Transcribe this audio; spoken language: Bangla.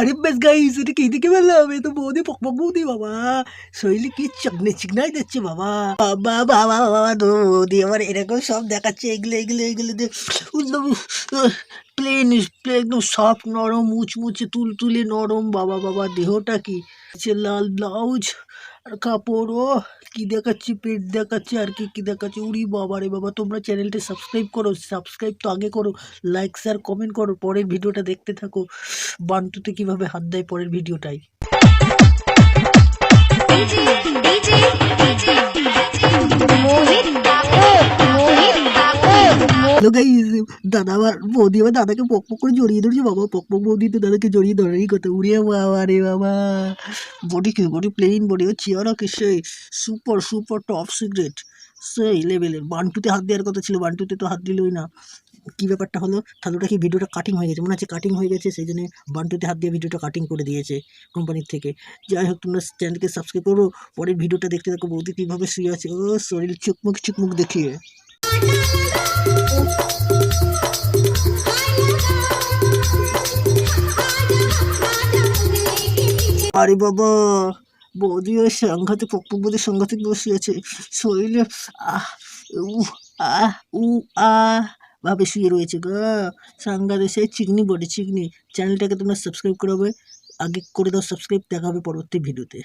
আরে ব্যাস গাইস, এটা কি দেখে পেলাম? এ তো বৌদি, পকপক বৌদি বাবা। শরীরে কি চিকনাই দিচ্ছে বাবা। বাবা বাবা বাবা, তো বৌদি আমার এরকম সব দেখাচ্ছে। এগুলো প্লেন একদম সফট নরম মুচমুচে তুলতুলে নরম। বাবা বাবা, দেহটা কি লাল ব্লাউজ আর কাপড়। ও কি দেখাচ্ছি, পেট দেখাচ্ছে আর কি দেখাচ্ছে। উড়ি বাবা রে বাবা। তোমরা চ্যানেলটা সাবস্ক্রাইব করো, সাবস্ক্রাইব তো আগে করো, লাইক শেয়ার কমেন্ট করো, পরের ভিডিওটা দেখতে থাকো। বান্টুতে কিভাবে হাত দেয় পরের ভিডিওটাই। হ্যালো গাইস, দাদা আবার বৌদি আবার দাদাকে পক করে জড়িয়ে ধরছে বাবা। পক বৌদি তো দাদাকে জড়িয়ে ধরেই কথা। উড়ে বাবা রে বাবা। বডি প্লেন বডি ও চেয়ারও কি সেই সুপার টপ সিক্রেট সেই লেভেলের। বান্টুতে হাত দেওয়ার কথা ছিল, বান্টুতে তো হাত দিলই না। কি ব্যাপারটা হলো তাহলে? ওটা কি ভিডিওটা কাটিং হয়ে গেছে? মনে হচ্ছে কাটিং হয়ে গেছে, সেই জন্য বান্টুতে হাত দিয়ে ভিডিওটা কাটিং করে দিয়েছে কোম্পানির থেকে। যাই হোক, তোমরা চ্যানেলকে সাবস্ক্রাইব করো, পরের ভিডিওটা দেখতে থাকো। বৌদি কীভাবে শুয়ে আছে, ও শরীর চুকমুক দেখিয়ে। আরে বাবা, বৌদি ওই সাংঘাতিক পক বৌদি সাংঘাতিক বসে আছে শরীরে। আহ উ আহ উ আহ ভাবে শুয়ে রয়েছে গা। সাংঘাতিক সেই চিকনি বডি চিকনি। চ্যানেলটাকে তোমরা সাবস্ক্রাইব করাবে, আগে করে দাও সাবস্ক্রাইব। দেখা হবে পরবর্তী ভিডিওতে।